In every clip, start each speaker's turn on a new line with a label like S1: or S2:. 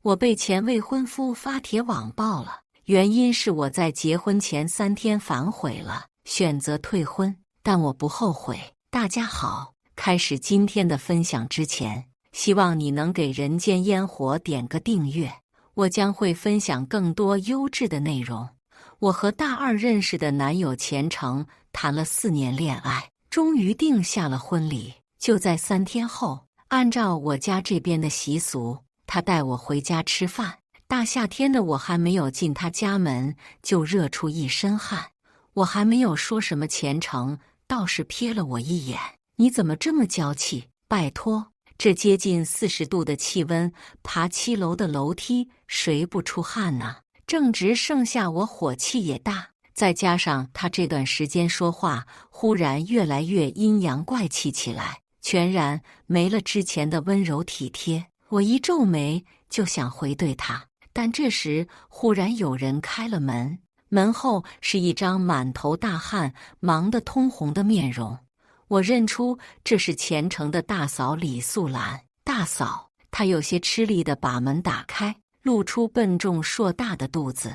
S1: 我被前未婚夫发帖网暴了，原因是我在结婚前3天反悔了，选择退婚，但我不后悔。大家好，开始今天的分享之前，希望你能给人间烟火点个订阅，我将会分享更多优质的内容。我和大二认识的男友钱程谈了4年恋爱，终于定下了婚礼。就在3天后，按照我家这边的习俗，他带我回家吃饭。大夏天的，我还没有进他家门，就热出一身汗。我还没有说什么，钱程倒是瞥了我一眼：“你怎么这么娇气？拜托，这接近40度的气温，爬7楼的楼梯，谁不出汗呢？”正值盛夏，我火气也大，再加上他这段时间说话忽然越来越阴阳怪气起来，全然没了之前的温柔体贴。我一皱眉就想回怼他，但这时忽然有人开了门，门后是一张满头大汗、忙得通红的面容。我认出这是钱程的大嫂李素兰。大嫂，她有些吃力地把门打开，露出笨重硕大的肚子。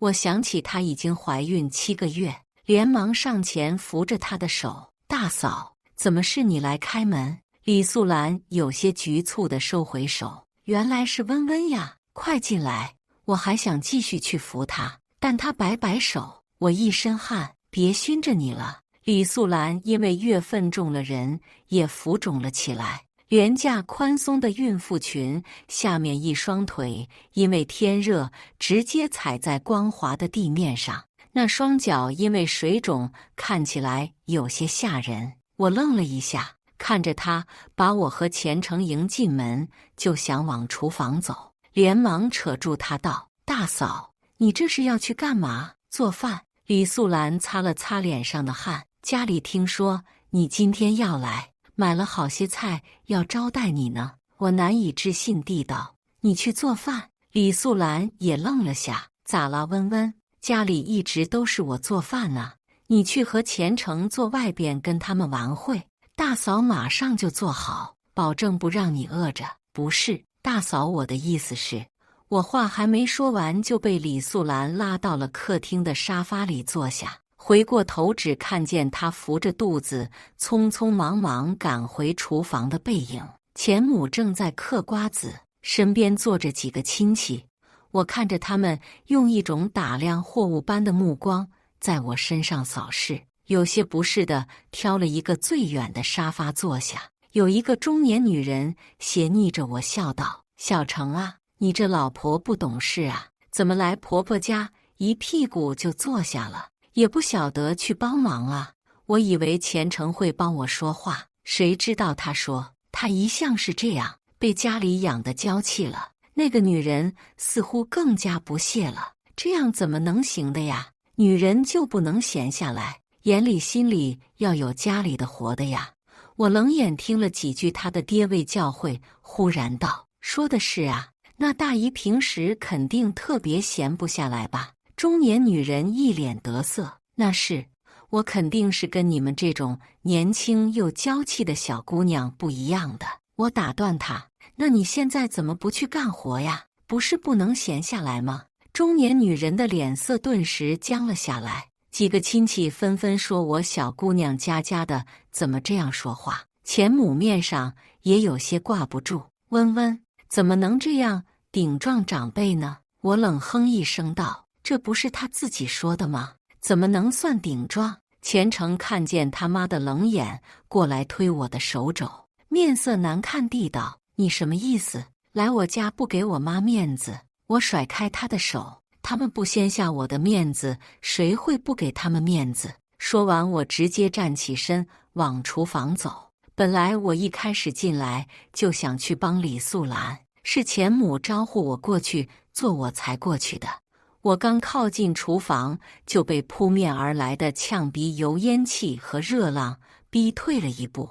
S1: 我想起她已经怀孕7个月，连忙上前扶着她的手：“大嫂，怎么是你来开门？”李素兰有些局促地收回手：“原来是温温呀，快进来。”我还想继续去扶她，但她摆摆手：“我一身汗，别熏着你了。”李素兰因为月份中了人，也浮肿了起来。廉价宽松的孕妇裙下面一双腿因为天热直接踩在光滑的地面上，那双脚因为水肿看起来有些吓人。我愣了一下，看着他把我和钱程迎进门，就想往厨房走，连忙扯住他道：“大嫂，你这是要去干嘛？做饭？”李素兰擦了擦脸上的汗：“家里听说你今天要来，买了好些菜要招待你呢。”我难以置信地道：“你去做饭？”李素兰也愣了下：“咋了，温温？家里一直都是我做饭呢，你去和钱程坐外边跟他们玩会，大嫂马上就做好，保证不让你饿着。”“不是，大嫂，我的意思是……”我话还没说完，就被李素兰拉到了客厅的沙发里坐下。回过头，只看见她扶着肚子，匆匆忙忙赶回厨房的背影。钱母正在嗑瓜子，身边坐着几个亲戚。我看着他们用一种打量货物般的目光在我身上扫视，有些不适地挑了一个最远的沙发坐下。有一个中年女人斜睨着我笑道：“小程啊，你这老婆不懂事啊，怎么来婆婆家一屁股就坐下了，也不晓得去帮忙啊？”我以为钱程会帮我说话，谁知道他说他一向是这样，被家里养得娇气了。那个女人似乎更加不屑了：“这样怎么能行的呀？女人就不能闲下来，眼里心里要有家里的活的呀。”我冷眼听了几句他的爹味教诲，忽然道：“说的是啊，那大姨平时肯定特别闲不下来吧？”中年女人一脸得瑟：“那是，我肯定是跟你们这种年轻又娇气的小姑娘不一样的。”我打断她：“那你现在怎么不去干活呀？不是不能闲下来吗？”中年女人的脸色顿时僵了下来。几个亲戚纷纷说我小姑娘家的，怎么这样说话？钱母面上也有些挂不住：“温温怎么能这样顶撞长辈呢？”我冷哼一声道：“这不是他自己说的吗？怎么能算顶撞？”钱程看见他妈的冷眼，过来推我的手肘，面色难看地道：“你什么意思？来我家不给我妈面子？”我甩开他的手：“他们不先下我的面子，谁会不给他们面子？”说完，我直接站起身往厨房走。本来我一开始进来就想去帮李素兰，是钱母招呼我过去做，我才过去的。我刚靠近厨房，就被扑面而来的呛鼻油烟气和热浪逼退了一步。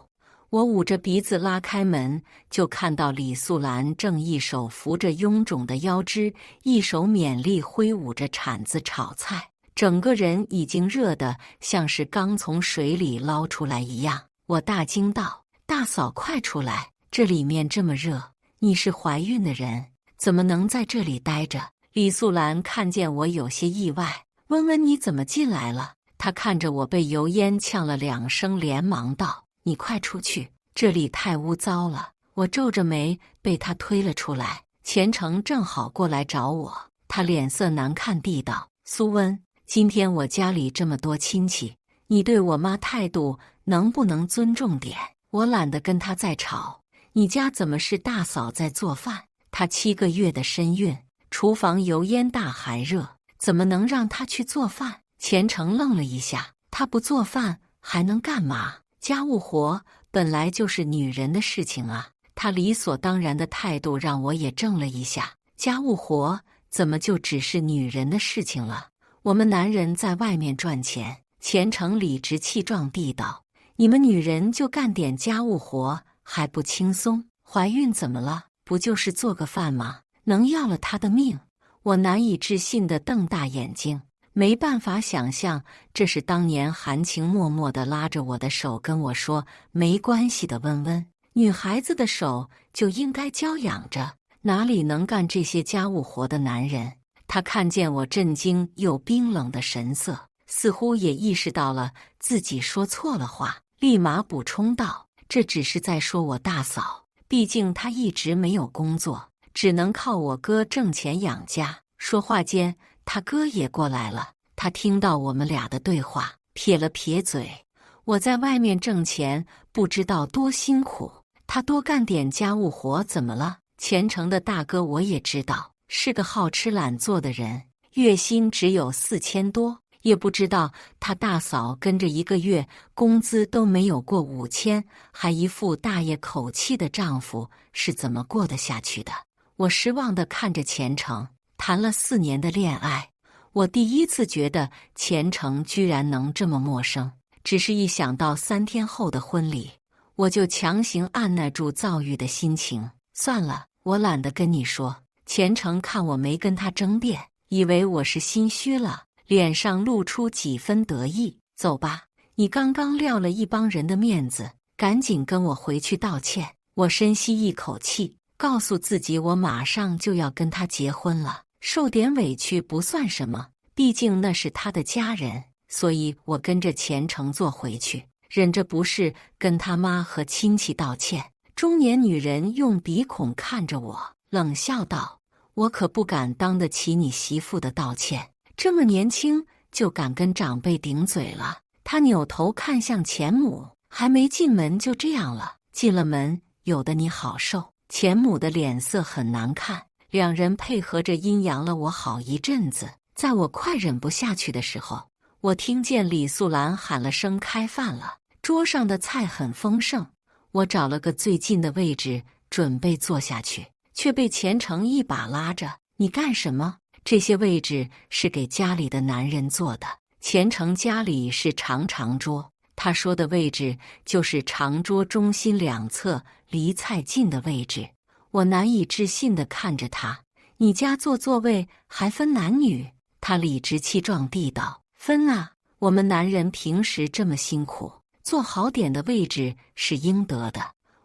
S1: 我捂着鼻子拉开门，就看到李素兰正一手扶着臃肿的腰肢，一手勉力挥舞着铲子炒菜，整个人已经热得像是刚从水里捞出来一样。我大惊道：“大嫂，快出来！这里面这么热，你是怀孕的人，怎么能在这里待着？李素兰看见我有些意外，问问你怎么进来了？她看着我被油烟呛了2声，连忙道：“你快出去，这里太污糟了。”我皱着眉，被她推了出来。钱程正好过来找我，他脸色难看地道：“苏温，今天我家里这么多亲戚，你对我妈态度能不能尊重点？我懒得跟她再吵。你家怎么是大嫂在做饭？她7个月的身孕，厨房油烟大还热，怎么能让她去做饭？”钱程愣了一下，她不做饭还能干嘛？家务活本来就是女人的事情啊。他理所当然的态度让我也怔了一下，家务活怎么就只是女人的事情了？我们男人在外面赚钱。钱程理直气壮地道：“你们女人就干点家务活还不轻松？怀孕怎么了？不就是做个饭吗？能要了她的命？”我难以置信地瞪大眼睛，没办法想象这是当年含情脉脉地拉着我的手跟我说没关系的温温。女孩子的手就应该娇养着，哪里能干这些家务活的男人？他看见我震惊又冰冷的神色，似乎也意识到了自己说错了话，立马补充道：“这只是在说我大嫂，毕竟她一直没有工作，只能靠我哥挣钱养家。”说话间，他哥也过来了，他听到我们俩的对话，撇了撇嘴：“我在外面挣钱，不知道多辛苦。他多干点家务活怎么了？”钱程的大哥我也知道，是个好吃懒做的人，月薪只有4000多，也不知道他大嫂跟着1个月工资都没有过5000，还一副大爷口气的丈夫是怎么过得下去的？我失望地看着钱程，谈了4年的恋爱，我第一次觉得钱程居然能这么陌生。只是一想到3天后的婚礼，我就强行按捺住躁郁的心情。算了，我懒得跟你说。钱程看我没跟他争辩，以为我是心虚了，脸上露出几分得意。走吧，你刚刚撂了一帮人的面子，赶紧跟我回去道歉。我深吸一口气，告诉自己我马上就要跟他结婚了，受点委屈不算什么，毕竟那是他的家人。所以我跟着钱程坐回去，忍着不适跟他妈和亲戚道歉。中年女人用鼻孔看着我，冷笑道：“我可不敢当得起你媳妇的道歉，这么年轻就敢跟长辈顶嘴了。”她扭头看向钱母，还没进门就这样了，进了门有的你好受。钱母的脸色很难看，两人配合着阴阳了我好一阵子。在我快忍不下去的时候，我听见李素兰喊了声开饭了，桌上的菜很丰盛。我找了个最近的位置准备坐下去，却被钱程一把拉着：“你干什么？这些位置是给家里的男人坐的。”钱程家里是长桌，他说的位置就是长桌中心2侧离菜近的位置。我难以置信地看着他：“你家坐座位还分男女？”他理直气壮地道：“分啊，我们男人平时这么辛苦，坐好点的位置是应得的。”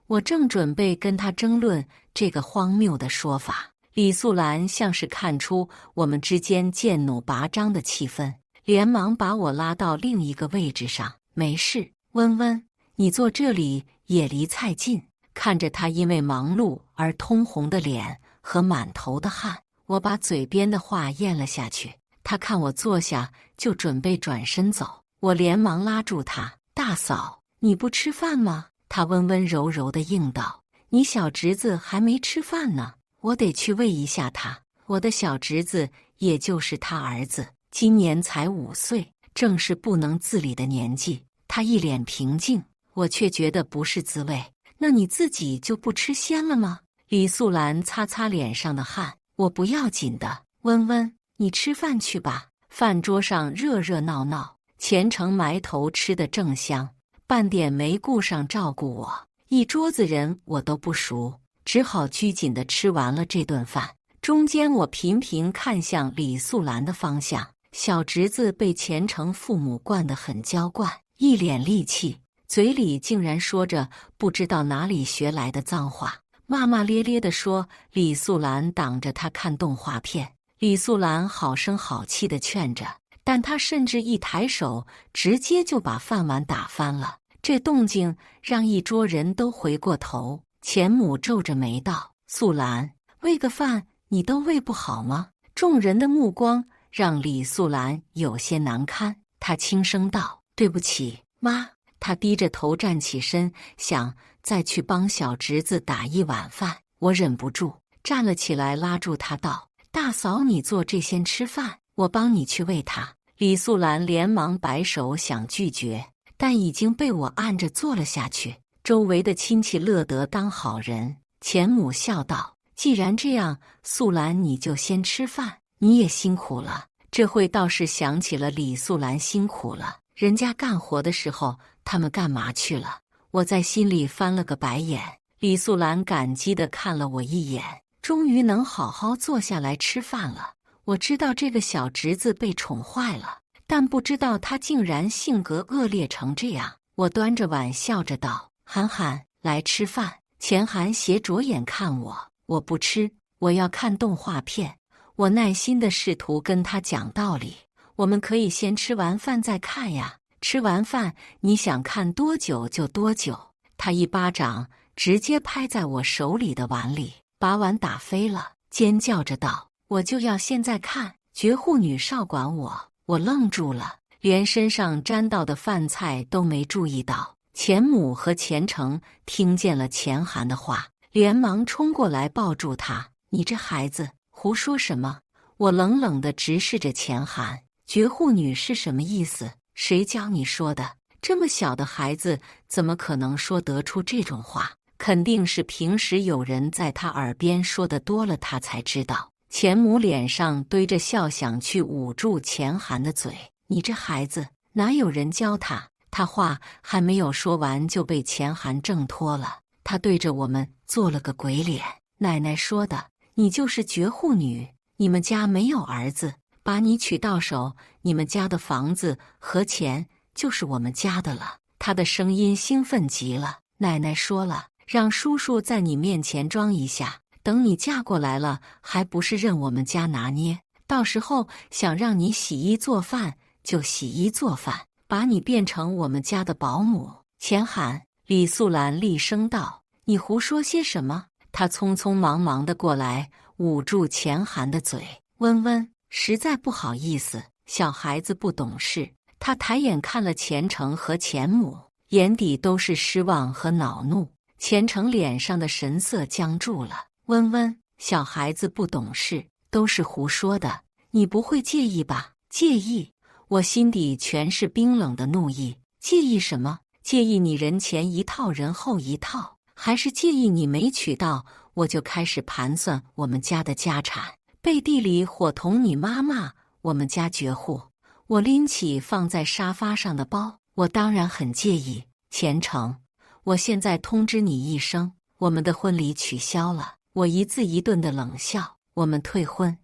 S1: 我正准备跟他争论这个荒谬的说法，李素兰像是看出我们之间剑弩拔张的气氛，连忙把我拉到另一个位置上。“没事，温温，你坐这里也离菜近。”看着他因为忙碌而通红的脸和满头的汗，我把嘴边的话咽了下去。他看我坐下，就准备转身走，我连忙拉住他：“大嫂，你不吃饭吗？”他温温柔柔地应道：“你小侄子还没吃饭呢，我得去喂一下他。”我的小侄子也就是他儿子，今年才5岁，正是不能自理的年纪。他一脸平静，我却觉得不是滋味。“那你自己就不吃鲜了吗？”李素兰擦擦脸上的汗：“我不要紧的，温温，你吃饭去吧。”饭桌上热热闹闹，钱程埋头吃得正香，半点没顾上照顾我。一桌子人我都不熟，只好拘谨地吃完了这顿饭。中间我频频看向李素兰的方向，小侄子被钱程父母惯得很娇惯，一脸戾气，嘴里竟然说着不知道哪里学来的脏话，骂骂咧咧地说。李素兰挡着他看动画片，李素兰好声好气地劝着，但他甚至一抬手，直接就把饭碗打翻了。这动静让一桌人都回过头。钱母皱着眉道：“素兰，喂个饭你都喂不好吗？”众人的目光让李素兰有些难堪，她轻声道：“对不起，妈。”她低着头站起身，想再去帮小侄子打一碗饭。我忍不住站了起来，拉住她道：“大嫂，你坐这先吃饭，我帮你去喂他。”李素兰连忙摆手想拒绝，但已经被我按着坐了下去。周围的亲戚乐得当好人。钱母笑道：“既然这样，素兰你就先吃饭，你也辛苦了。”这会倒是想起了李素兰辛苦了，人家干活的时候他们干嘛去了？我在心里翻了个白眼。李素兰感激地看了我一眼，终于能好好坐下来吃饭了。我知道这个小侄子被宠坏了，但不知道他竟然性格恶劣成这样。我端着碗笑着道：“涵涵，来吃饭。”钱涵斜着眼看我，我不吃，我要看动画片。我耐心地试图跟他讲道理，我们可以先吃完饭再看呀，吃完饭你想看多久就多久。他一巴掌直接拍在我手里的碗里，把碗打飞了，尖叫着道：“我就要现在看，绝户女少管我！”我愣住了，连身上沾到的饭菜都没注意到。钱母和钱成听见了钱涵的话，连忙冲过来抱住他：“你这孩子胡说什么？”我冷冷地直视着钱涵：“绝户女是什么意思？谁教你说的？这么小的孩子怎么可能说得出这种话？肯定是平时有人在他耳边说的多了，他才知道。”钱母脸上堆着笑，想去捂住钱涵的嘴：“你这孩子哪有人教他？”他话还没有说完，就被钱涵挣脱了。他对着我们做了个鬼脸：“奶奶说的，你就是绝户女，你们家没有儿子，把你娶到手，你们家的房子和钱就是我们家的了。”他的声音兴奋极了：“奶奶说了，让叔叔在你面前装一下，等你嫁过来了，还不是任我们家拿捏？到时候想让你洗衣做饭就洗衣做饭，把你变成我们家的保姆。”钱涵，李素兰厉声道：“你胡说些什么？”她匆匆忙忙地过来，捂住钱涵的嘴：“温温，实在不好意思，小孩子不懂事。”她抬眼看了钱成和钱母，眼底都是失望和恼怒。钱成脸上的神色僵住了：“温温，小孩子不懂事，都是胡说的，你不会介意吧？”“介意？”我心底全是冰冷的怒意。介意什么？介意你人前一套人后一套，还是介意你没娶到我就开始盘算我们家的家产，背地里伙同你妈妈我们家绝户？我拎起放在沙发上的包，我当然很介意。钱成，我现在通知你一声，我们的婚礼取消了。我一字一顿的冷笑：“我们退婚。”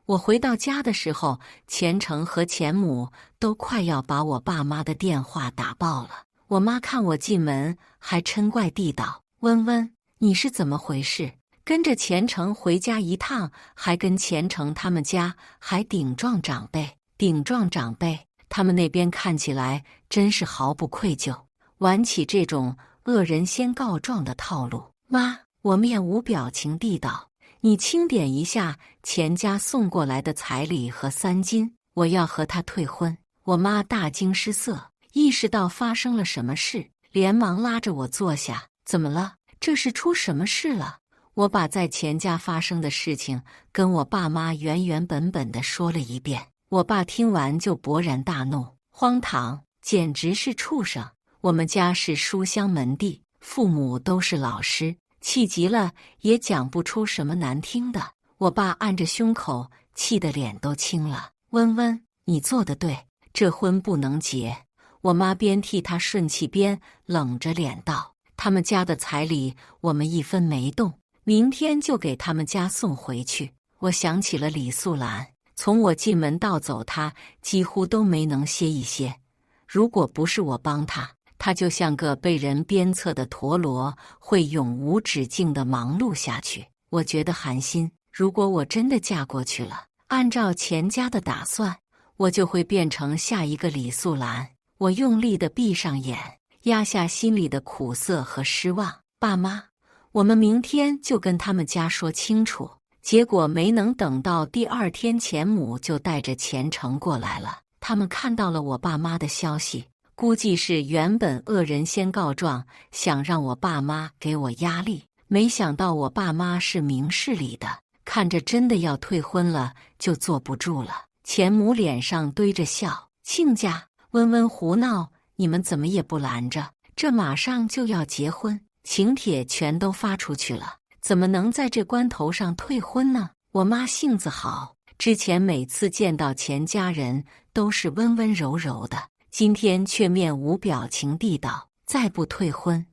S1: 我回到家的时候，钱成和钱母都快要把我爸妈的电话打爆了。我妈看我进门，还嗔怪地道：“温温，你是怎么回事？跟着钱成回家一趟，还跟钱成他们家还顶撞长辈。顶撞长辈，他们那边看起来真是毫不愧疚，玩起这种恶人先告状的套路。”妈，我面无表情地道：“你清点一下钱家送过来的彩礼和3金，我要和他退婚。”我妈大惊失色，意识到发生了什么事，连忙拉着我坐下：“怎么了？这是出什么事了？”我把在钱家发生的事情跟我爸妈原原本本地说了一遍。我爸听完就勃然大怒：“荒唐，简直是畜生！我们家是书香门第，父母都是老师，气急了也讲不出什么难听的。”我爸按着胸口，气得脸都青了：“温温，你做得对，这婚不能结。”我妈边替他顺气边冷着脸道：“他们家的彩礼我们一分没动，明天就给他们家送回去。”我想起了李素兰，从我进门到走，她几乎都没能歇一歇。如果不是我帮她，他就像个被人鞭策的陀螺，会永无止境地忙碌下去。我觉得寒心，如果我真的嫁过去了，按照钱家的打算，我就会变成下一个李素兰。我用力地闭上眼，压下心里的苦涩和失望。爸妈，我们明天就跟他们家说清楚。结果没能等到第二天，钱母就带着钱成过来了。他们看到了我爸妈的消息，估计是原本恶人先告状，想让我爸妈给我压力。没想到我爸妈是明事理的，看着真的要退婚了，就坐不住了。钱母脸上堆着笑：“亲家，温温胡闹，你们怎么也不拦着？这马上就要结婚，请帖全都发出去了。”怎么能在这关头上退婚呢？我妈性子好，之前每次见到钱家人都是温温柔柔的，今天却面无表情地道：“再不退婚，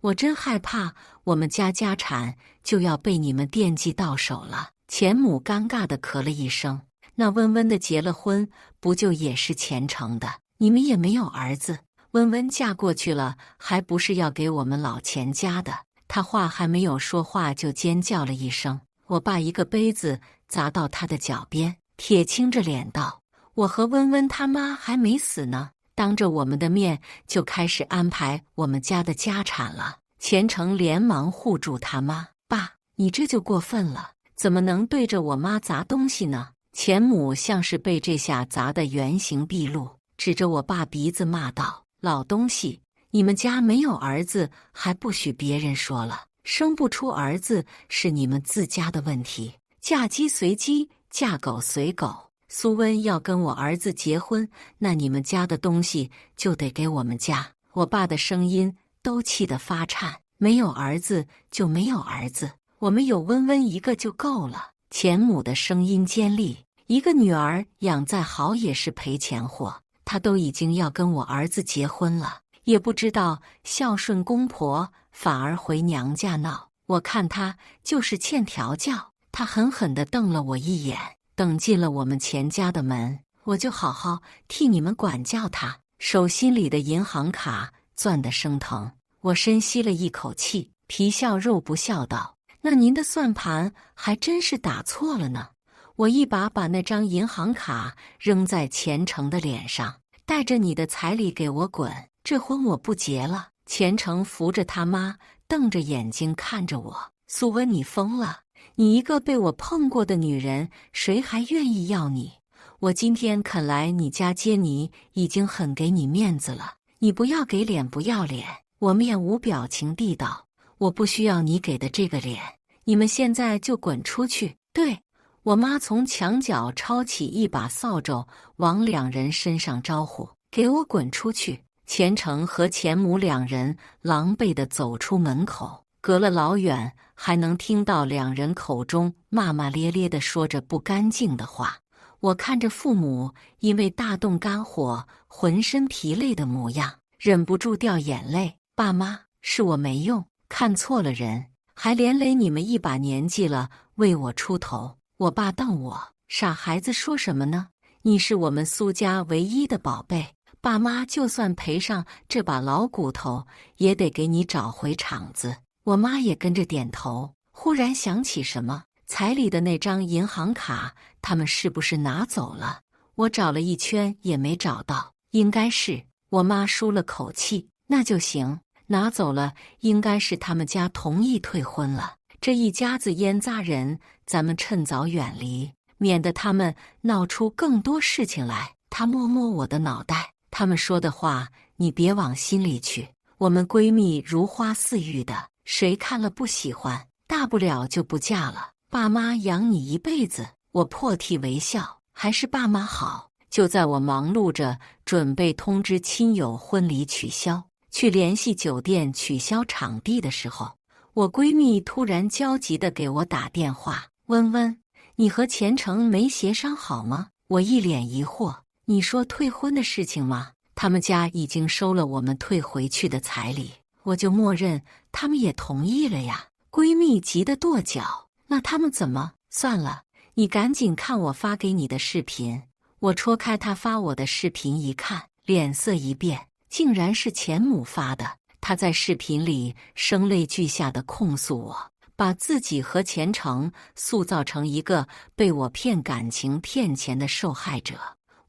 S1: 我真害怕我们家家产就要被你们惦记到手了。”钱母尴尬地咳了一声：“那温温的结了婚，不就也是钱成的？你们也没有儿子，温温嫁过去了，还不是要给我们老钱家的？”他话还没有说话，就尖叫了一声。我爸一个杯子砸到他的脚边，铁青着脸道：“我和温温他妈还没死呢，当着我们的面就开始安排我们家的家产了。”钱成连忙护住他妈：“爸，你这就过分了，怎么能对着我妈砸东西呢？”钱母像是被这下砸得原形毕露，指着我爸鼻子骂道：“老东西！你们家没有儿子，还不许别人说了。生不出儿子是你们自家的问题，嫁鸡随鸡，嫁狗随狗。苏温要跟我儿子结婚，那你们家的东西就得给我们家。”我爸的声音都气得发颤：“没有儿子就没有儿子，我们有温温一个就够了。”钱母的声音尖利：“一个女儿养再好也是赔钱货，她都已经要跟我儿子结婚了。也不知道孝顺公婆，反而回娘家闹。我看他就是欠调教。”他狠狠地瞪了我一眼，等进了我们钱家的门，我就好好替你们管教他。手心里的银行卡攥得生疼，我深吸了一口气，皮笑肉不笑道：“那您的算盘还真是打错了呢。”我一把把那张银行卡扔在钱成的脸上：“带着你的彩礼给我滚！这婚我不结了。”钱成扶着他妈，瞪着眼睛看着我：“苏温，你疯了！你一个被我碰过的女人，谁还愿意要你？我今天肯来你家接你，已经很给你面子了。你不要给脸不要脸！”我面无表情地道：“我不需要你给的这个脸，你们现在就滚出去！”对，我妈从墙角抄起一把扫帚，往两人身上招呼：“给我滚出去！”钱成和钱母两人狼狈地走出门口，隔了老远还能听到两人口中骂骂咧咧地说着不干净的话。我看着父母因为大动肝火浑身疲累的模样，忍不住掉眼泪。爸妈，是我没用，看错了人，还连累你们一把年纪了为我出头。我爸瞪我：“傻孩子说什么呢？你是我们苏家唯一的宝贝。爸妈就算赔上这把老骨头，也得给你找回场子。”我妈也跟着点头。忽然想起什么，彩礼的那张银行卡，他们是不是拿走了？我找了一圈也没找到，应该是。我妈舒了口气：“那就行，拿走了，应该是他们家同意退婚了。这一家子烟渣人，咱们趁早远离，免得他们闹出更多事情来。”她摸摸我的脑袋：“他们说的话，你别往心里去。我们闺蜜如花似玉的，谁看了不喜欢？大不了就不嫁了，爸妈养你一辈子。”我破涕为笑：“还是爸妈好。”就在我忙碌着准备通知亲友婚礼取消，去联系酒店取消场地的时候，我闺蜜突然焦急地给我打电话：“温温，你和钱成没协商好吗？”我一脸疑惑：“你说退婚的事情吗？他们家已经收了我们退回去的彩礼，我就默认他们也同意了呀。”闺蜜急得跺脚：“那他们怎么？算了，你赶紧看我发给你的视频。”我戳开她发我的视频一看，脸色一变：“竟然是钱母发的。她在视频里声泪俱下地控诉我，把自己和钱程塑造成一个被我骗感情骗钱的受害者。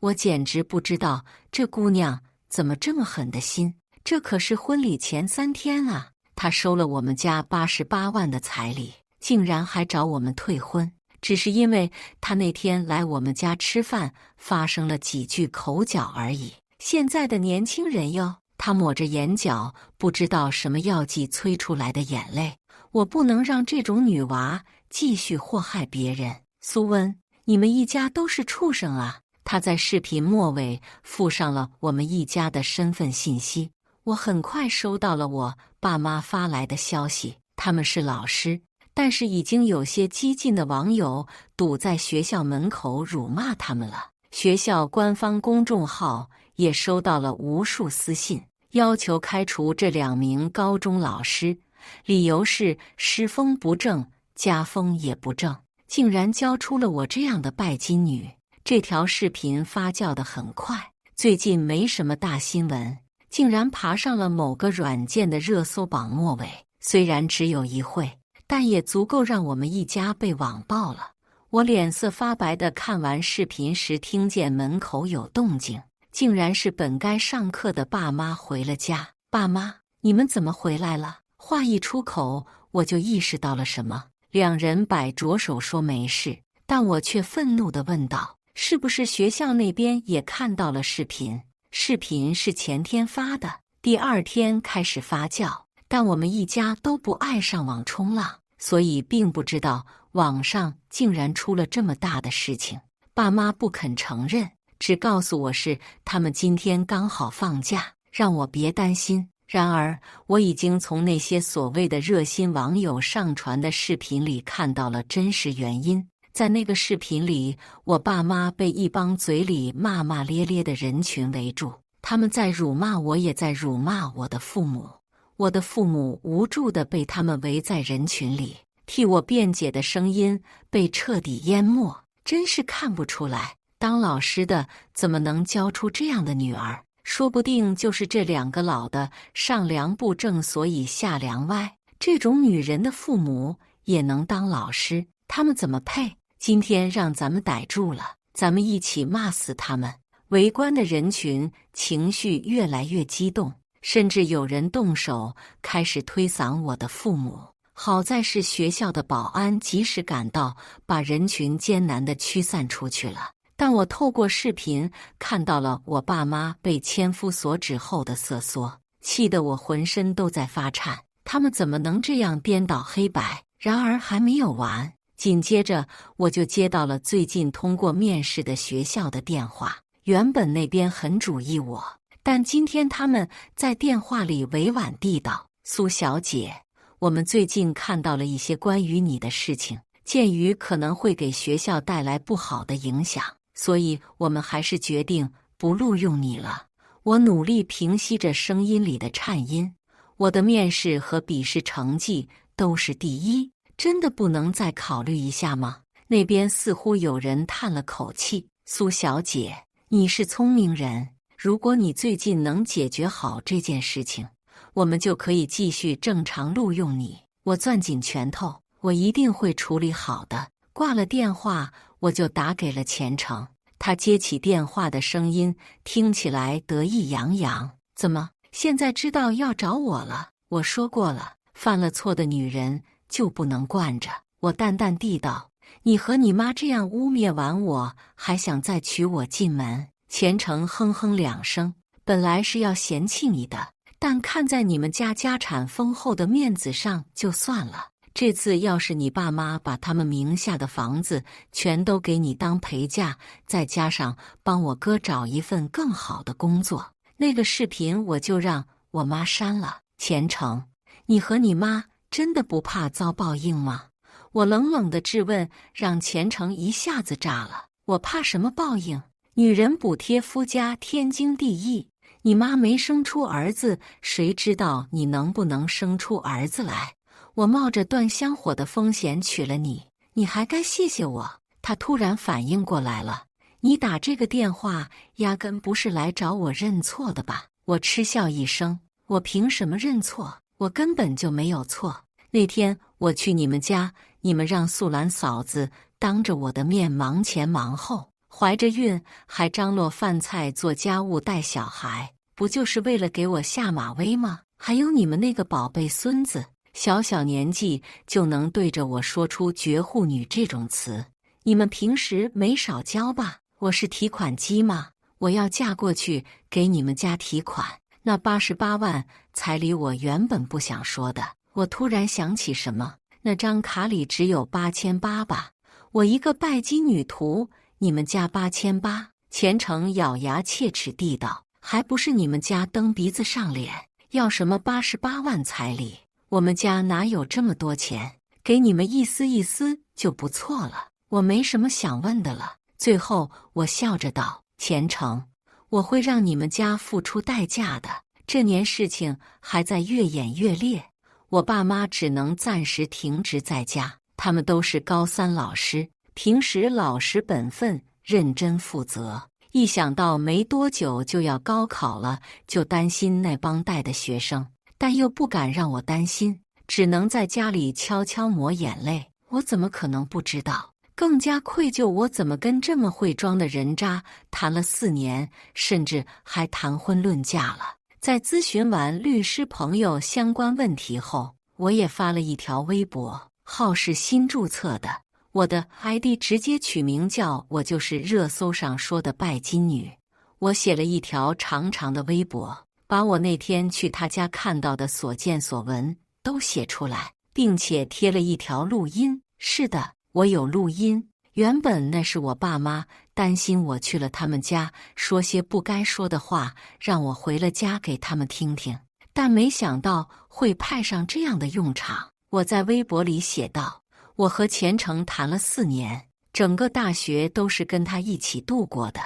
S1: 我简直不知道这姑娘怎么这么狠的心，这可是婚礼前3天啊！她收了我们家88万的彩礼，竟然还找我们退婚，只是因为她那天来我们家吃饭，发生了几句口角而已。现在的年轻人哟，她抹着眼角不知道什么药剂催出来的眼泪。我不能让这种女娃继续祸害别人。苏温，你们一家都是畜生啊！她在视频末尾附上了我们一家的身份信息。我很快收到了我爸妈发来的消息，他们是老师，但是已经有些激进的网友堵在学校门口辱骂他们了。学校官方公众号也收到了无数私信，要求开除这2名高中老师，理由是师风不正，家风也不正，竟然教出了我这样的拜金女。这条视频发酵得很快，最近没什么大新闻，竟然爬上了某个软件的热搜榜末尾。虽然只有1会，但也足够让我们一家被网暴了。我脸色发白的看完视频时，听见门口有动静，竟然是本该上课的爸妈回了家。爸妈，你们怎么回来了？话一出口，我就意识到了什么。2人摆着手说没事，但我却愤怒地问道：是不是学校那边也看到了视频？视频是前天发的，第2天开始发酵，但我们一家都不爱上网冲浪，所以并不知道网上竟然出了这么大的事情。爸妈不肯承认，只告诉我是他们今天刚好放假，让我别担心。然而，我已经从那些所谓的热心网友上传的视频里看到了真实原因。在那个视频里，我爸妈被一帮嘴里骂骂咧咧的人群围住，他们在辱骂我，也在辱骂我的父母。我的父母无助地被他们围在人群里，替我辩解的声音被彻底淹没。真是看不出来，当老师的怎么能教出这样的女儿？说不定就是这2个老的上梁不正，所以下梁歪。这种女人的父母也能当老师，他们怎么配？今天让咱们逮住了，咱们一起骂死他们！围观的人群情绪越来越激动，甚至有人动手开始推搡我的父母。好在是学校的保安及时赶到，把人群艰难地驱散出去了。但我透过视频看到了我爸妈被千夫所指后的瑟缩，气得我浑身都在发颤。他们怎么能这样颠倒黑白？然而还没有完，紧接着我就接到了最近通过面试的学校的电话。原本那边很主意我，但今天他们在电话里委婉地道：苏小姐，我们最近看到了一些关于你的事情，鉴于可能会给学校带来不好的影响，所以我们还是决定不录用你了。我努力平息着声音里的颤音，我的面试和笔试成绩都是第1，真的不能再考虑一下吗？那边似乎有人叹了口气：苏小姐，你是聪明人，如果你最近能解决好这件事情，我们就可以继续正常录用你。我攥紧拳头，我一定会处理好的。挂了电话，我就打给了钱程。他接起电话的声音听起来得意洋洋：怎么，现在知道要找我了？我说过了，犯了错的女人就不能惯着。我淡淡地道：你和你妈这样污蔑完我，还想再娶我进门？钱程哼哼2声，本来是要嫌弃你的，但看在你们家家产丰厚的面子上就算了。这次要是你爸妈把他们名下的房子全都给你当陪嫁，再加上帮我哥找一份更好的工作，那个视频我就让我妈删了。钱程，你和你妈真的不怕遭报应吗？我冷冷的质问让钱程一下子炸了。我怕什么报应？女人补贴夫家天经地义，你妈没生出儿子，谁知道你能不能生出儿子来？我冒着断香火的风险娶了你，你还该谢谢我。他突然反应过来了，你打这个电话压根不是来找我认错的吧？我嗤笑一声，我凭什么认错？我根本就没有错。那天我去你们家，你们让素兰嫂子当着我的面忙前忙后，怀着孕还张罗饭菜、做家务、带小孩，不就是为了给我下马威吗？还有你们那个宝贝孙子，小小年纪就能对着我说出绝户女这种词，你们平时没少教吧？我是提款机吗？我要嫁过去给你们家提款，那88万彩礼我原本不想说的。我突然想起什么，那张卡里只有8800吧？我一个拜金女徒，你们家8800？钱程咬牙切齿地道，还不是你们家蹬鼻子上脸，要什么88万彩礼？我们家哪有这么多钱？给你们一丝一丝就不错了，我没什么想问的了。最后我笑着道，钱程，我会让你们家付出代价的。这年事情还在越演越烈，我爸妈只能暂时停职在家。他们都是高3老师，平时老实本分，认真负责。一想到没多久就要高考了，就担心那帮带的学生，但又不敢让我担心，只能在家里悄悄抹眼泪。我怎么可能不知道？更加愧疚，我怎么跟这么会装的人渣谈了4年，甚至还谈婚论嫁了。在咨询完律师朋友相关问题后，我也发了一条微博，号是新注册的，我的 ID 直接取名叫我就是热搜上说的拜金女。我写了一条长长的微博，把我那天去他家看到的所见所闻都写出来，并且贴了一条录音。是的，我有录音。原本那是我爸妈担心我去了他们家说些不该说的话，让我回了家给他们听听，但没想到会派上这样的用场。我在微博里写道，我和钱程谈了4年，整个大学都是跟他一起度过的，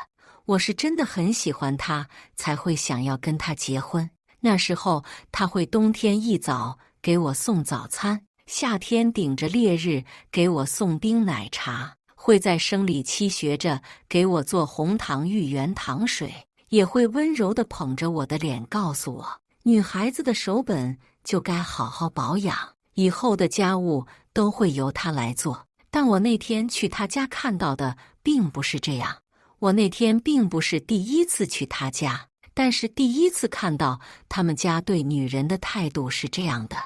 S1: 我是真的很喜欢他，才会想要跟他结婚。那时候他会冬天一早给我送早餐，夏天顶着烈日给我送冰奶茶，会在生理期学着给我做红糖芋圆糖水，也会温柔地捧着我的脸告诉我，女孩子的手本就该好好保养，以后的家务都会由她来做。但我那天去她家看到的并不是这样，我那天并不是第一次去她家，但是第一次看到他们家对女人的态度是这样的。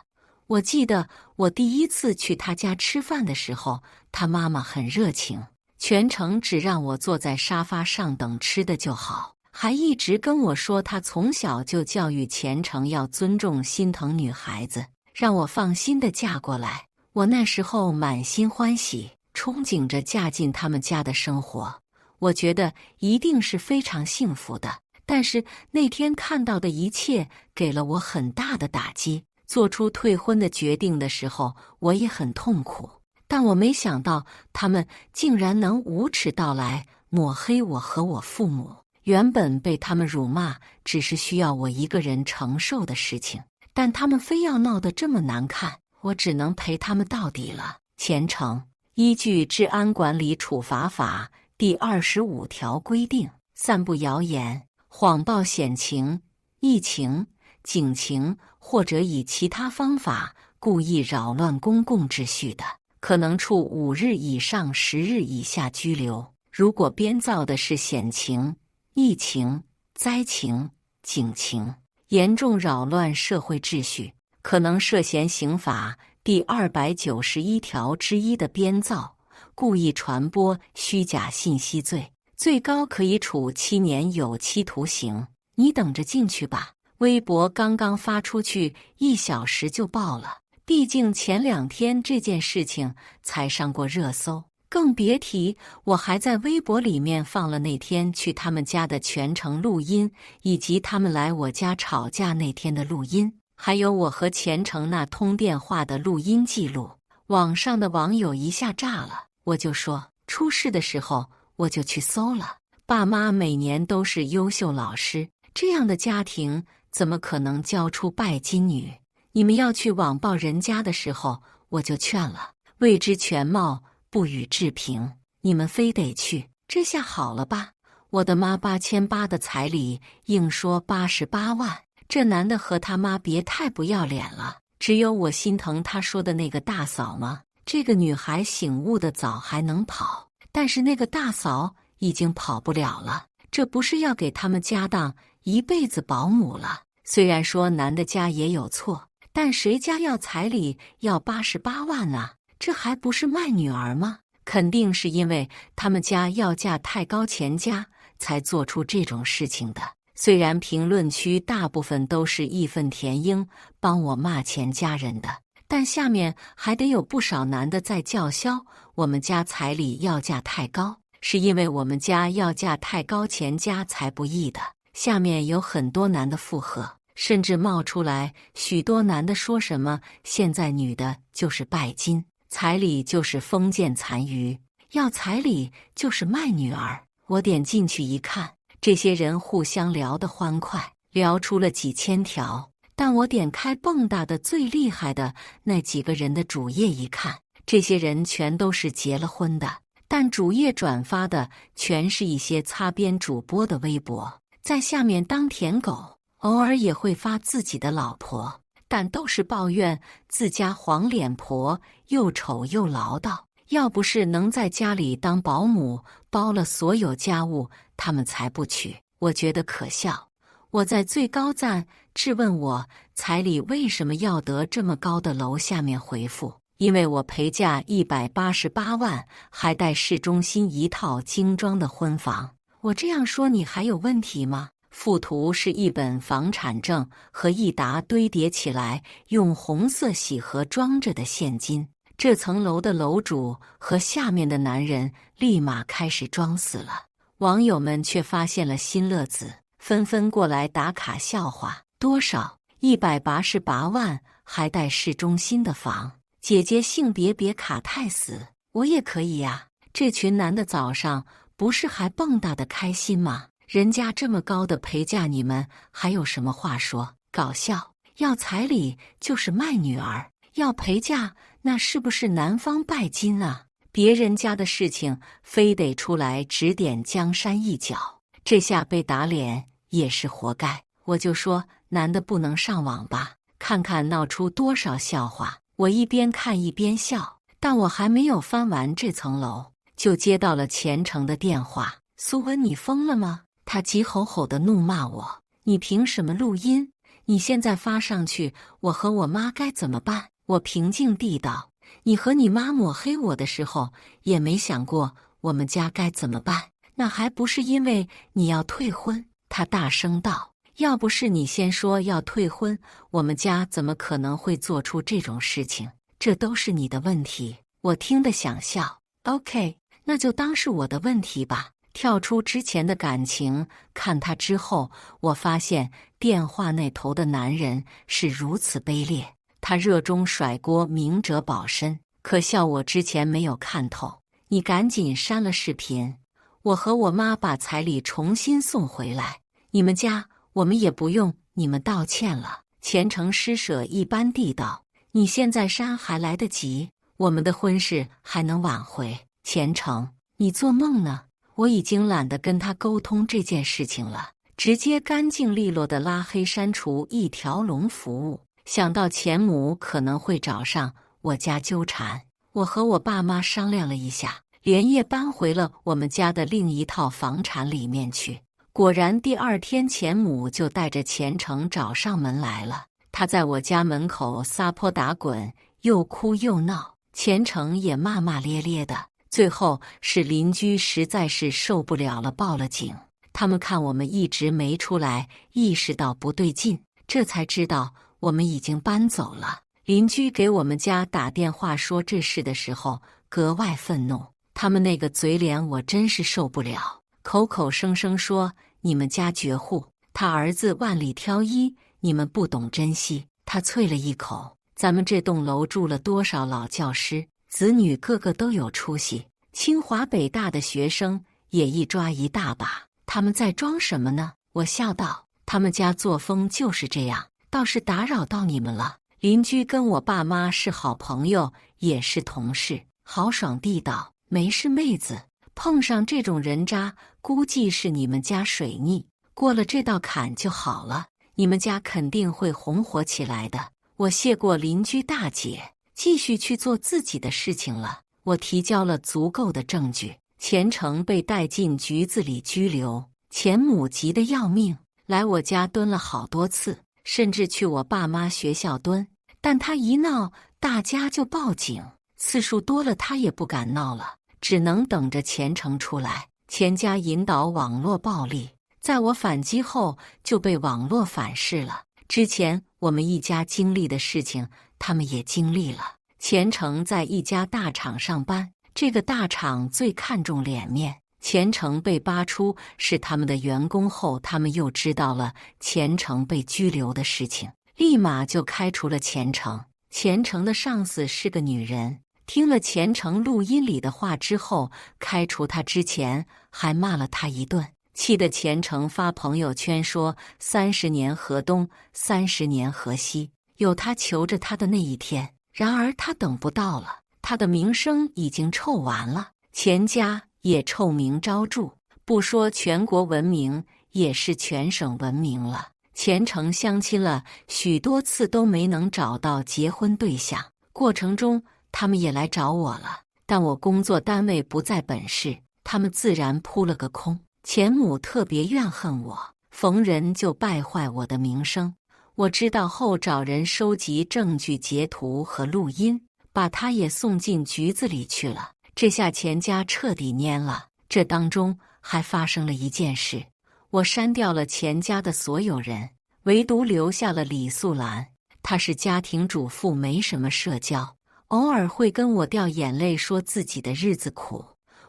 S1: 我记得我第一次去他家吃饭的时候，他妈妈很热情，全程只让我坐在沙发上等吃的就好，还一直跟我说他从小就教育钱程要尊重心疼女孩子，让我放心的嫁过来。我那时候满心欢喜，憧憬着嫁进他们家的生活，我觉得一定是非常幸福的。但是那天看到的一切给了我很大的打击。做出退婚的决定的时候，我也很痛苦，但我没想到他们竟然能无耻到来抹黑我和我父母。原本被他们辱骂只是需要我一个人承受的事情，但他们非要闹得这么难看，我只能陪他们到底了。钱程，依据《治安管理处罚法》第25条规定，散布谣言、谎报险情、疫情、警情或者以其他方法故意扰乱公共秩序的，可能处5日以上10日以下拘留。如果编造的是险情、疫情、灾情、警情，严重扰乱社会秩序，可能涉嫌刑法第291条之一的编造、故意传播虚假信息罪，最高可以处7年有期徒刑。你等着进去吧。微博刚刚发出去1小时就爆了，毕竟前2天这件事情才上过热搜，更别提我还在微博里面放了那天去他们家的全程录音，以及他们来我家吵架那天的录音，还有我和钱程那通电话的录音记录。网上的网友一下炸了，我就说出事的时候我就去搜了，爸妈每年都是优秀老师，这样的家庭怎么可能教出拜金女？你们要去网暴人家的时候，我就劝了，未知全貌，不予置评。你们非得去，这下好了吧？我的妈8800的彩礼，硬说88万，这男的和他妈别太不要脸了。只有我心疼他说的那个大嫂吗？这个女孩醒悟的早，还能跑，但是那个大嫂已经跑不了了。这不是要给他们家当一辈子保姆了？虽然说男的家也有错，但谁家要彩礼要88万啊？这还不是卖女儿吗？肯定是因为他们家要价太高，钱家才做出这种事情的。虽然评论区大部分都是义愤填膺帮我骂钱家人的，但下面还得有不少男的在叫嚣我们家彩礼要价太高，是因为我们家要价太高，钱家才不义的。下面有很多男的附和，甚至冒出来许多男的说什么现在女的就是拜金，彩礼就是封建残余，要彩礼就是卖女儿。我点进去一看，这些人互相聊得欢快，聊出了几千条。但我点开蹦跶的最厉害的那几个人的主页一看，这些人全都是结了婚的，但主页转发的全是一些擦边主播的微博，在下面当舔狗，偶尔也会发自己的老婆，但都是抱怨自家黄脸婆又丑又唠叨，要不是能在家里当保姆，包了所有家务，他们才不娶。我觉得可笑。我在最高赞质问我彩礼为什么要得这么高的楼，下面回复：因为我陪嫁188万，还带市中心一套精装的婚房。我这样说你还有问题吗？附图是一本房产证和一沓堆叠起来用红色喜盒装着的现金。这层楼的楼主和下面的男人立马开始装死了，网友们却发现了新乐子，纷纷过来打卡笑话。多少？188万，还带市中心的房。姐姐性别别卡太死，我也可以呀。这群男的早上不是还蹦跶的开心吗？人家这么高的陪嫁，你们还有什么话说？搞笑！要彩礼就是卖女儿，要陪嫁那是不是男方拜金啊？别人家的事情非得出来指点江山一角，这下被打脸也是活该。我就说男的不能上网吧，看看闹出多少笑话。我一边看一边笑，但我还没有翻完这层楼，就接到了钱程的电话。苏文，你疯了吗？他急吼吼地怒骂我，你凭什么录音？你现在发上去，我和我妈该怎么办？我平静地道，你和你妈抹黑我的时候，也没想过我们家该怎么办，那还不是因为你要退婚？他大声道，要不是你先说要退婚，我们家怎么可能会做出这种事情？这都是你的问题。我听得想笑。OK， 那就当是我的问题吧。跳出之前的感情，看他之后，我发现电话那头的男人是如此卑劣。他热衷甩锅，明哲保身，可笑我之前没有看透。你赶紧删了视频，我和我妈把彩礼重新送回来。你们家我们也不用你们道歉了。前程施舍一般地道，你现在删还来得及，我们的婚事还能挽回。前程，你做梦呢？我已经懒得跟他沟通这件事情了，直接干净利落的拉黑删除一条龙服务。想到钱母可能会找上我家纠缠，我和我爸妈商量了一下，连夜搬回了我们家的另一套房产里面去。果然第二天钱母就带着钱程找上门来了，他在我家门口撒泼打滚，又哭又闹，钱程也骂骂咧咧的。最后是邻居实在是受不了了，报了警。他们看我们一直没出来，意识到不对劲，这才知道我们已经搬走了。邻居给我们家打电话说这事的时候格外愤怒，他们那个嘴脸我真是受不了，口口声声说你们家绝户，他儿子万里挑一，你们不懂珍惜。他啐了一口，咱们这栋楼住了多少老教师，子女个个都有出息，清华北大的学生也一抓一大把，他们在装什么呢？我笑道，他们家作风就是这样，倒是打扰到你们了。邻居跟我爸妈是好朋友，也是同事，豪爽地道，没事妹子，碰上这种人渣，估计是你们家水逆，过了这道坎就好了，你们家肯定会红火起来的。我谢过邻居大姐，继续去做自己的事情了。我提交了足够的证据，钱程被带进局子里拘留。钱母急得要命，来我家蹲了好多次，甚至去我爸妈学校蹲，但他一闹，大家就报警，次数多了他也不敢闹了，只能等着钱程出来。钱家引导网络暴力，在我反击后就被网络反噬了。之前我们一家经历的事情，他们也经历了。钱程在一家大厂上班，这个大厂最看重脸面。钱程被扒出是他们的员工后，他们又知道了钱程被拘留的事情，立马就开除了钱程。钱程的上司是个女人，听了钱程录音里的话之后，开除他之前还骂了他一顿，气得钱程发朋友圈说30年河东，30年河西，有他求着他的那一天。然而他等不到了，他的名声已经臭完了，钱家也臭名昭著，不说全国闻名，也是全省闻名了。钱程相亲了许多次都没能找到结婚对象，过程中他们也来找我了，但我工作单位不在本市，他们自然扑了个空。钱母特别怨恨我，逢人就败坏我的名声。我知道后找人收集证据截图和录音，把他也送进局子里去了。这下钱家彻底蔫了。这当中还发生了一件事，我删掉了钱家的所有人，唯独留下了李素兰。她是家庭主妇，没什么社交，偶尔会跟我掉眼泪，说自己的日子苦。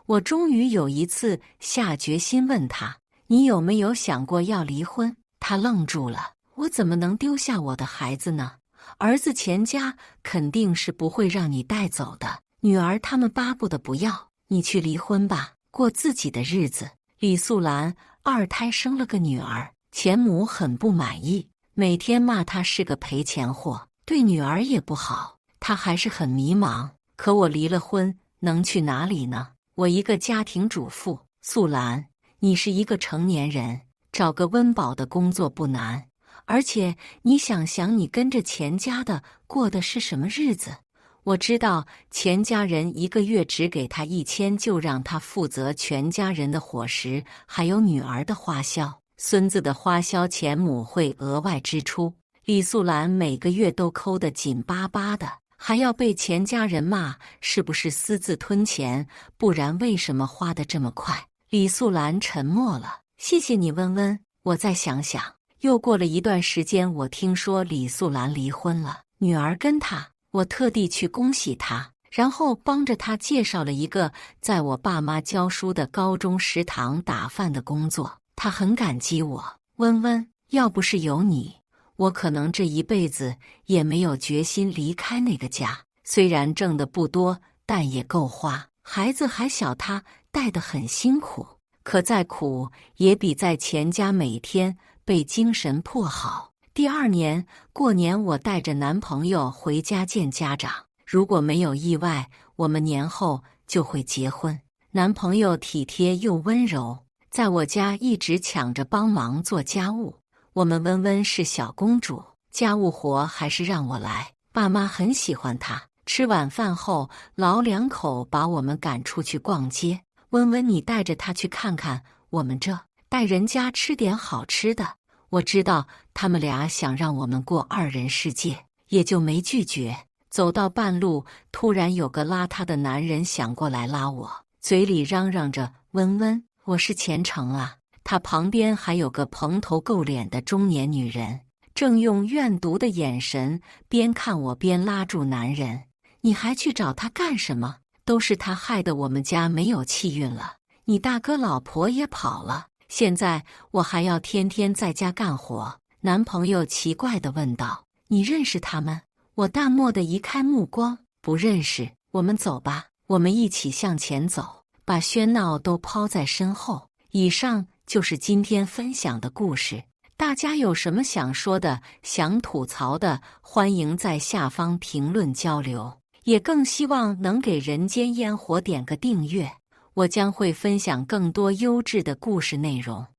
S1: 我终于有一次下决心问她：“你有没有想过要离婚？”她愣住了。我怎么能丢下我的孩子呢？儿子钱家肯定是不会让你带走的，女儿他们巴不得不要，你去离婚吧，过自己的日子。李素兰2胎生了个女儿，钱母很不满意，每天骂她是个赔钱货，对女儿也不好，她还是很迷茫。可我离了婚，能去哪里呢？我一个家庭主妇，素兰，你是一个成年人，找个温饱的工作不难。而且你想想，你跟着钱家的过的是什么日子？我知道钱家人一个月只给他1000，就让他负责全家人的伙食，还有女儿的花销、孙子的花销，钱母会额外支出。李素兰每个月都抠得紧巴巴的，还要被钱家人骂是不是私自吞钱，不然为什么花得这么快？李素兰沉默了。谢谢你，温温，我再想想。又过了一段时间，我听说李素兰离婚了，女儿跟她，我特地去恭喜她，然后帮着她介绍了一个在我爸妈教书的高中食堂打饭的工作。她很感激我，温温，要不是有你，我可能这一辈子也没有决心离开那个家。虽然挣得不多，但也够花，孩子还小，她带得很辛苦，可再苦也比在钱家每天被精神破好。第2年过年，我带着男朋友回家见家长，如果没有意外，我们年后就会结婚。男朋友体贴又温柔，在我家一直抢着帮忙做家务。我们温温是小公主，家务活还是让我来，爸妈很喜欢她。吃晚饭后，老2口把我们赶出去逛街。温温，你带着她去看看我们这，带人家吃点好吃的。我知道他们俩想让我们过2人世界，也就没拒绝。走到半路，突然有个邋遢的男人想过来拉我，嘴里嚷嚷着：“温温，我是钱程啊。”他旁边还有个蓬头垢脸的中年女人，正用怨毒的眼神边看我边拉住男人：“你还去找他干什么？都是他害得我们家没有气运了，你大哥老婆也跑了。现在我还要天天在家干活。”男朋友奇怪地问道：“你认识他们？”我淡漠地移开目光：“不认识。”我们走吧。我们一起向前走，把喧闹都抛在身后。以上就是今天分享的故事。大家有什么想说的、想吐槽的，欢迎在下方评论交流。也更希望能给人间烟火点个订阅。我将会分享更多优质的故事内容。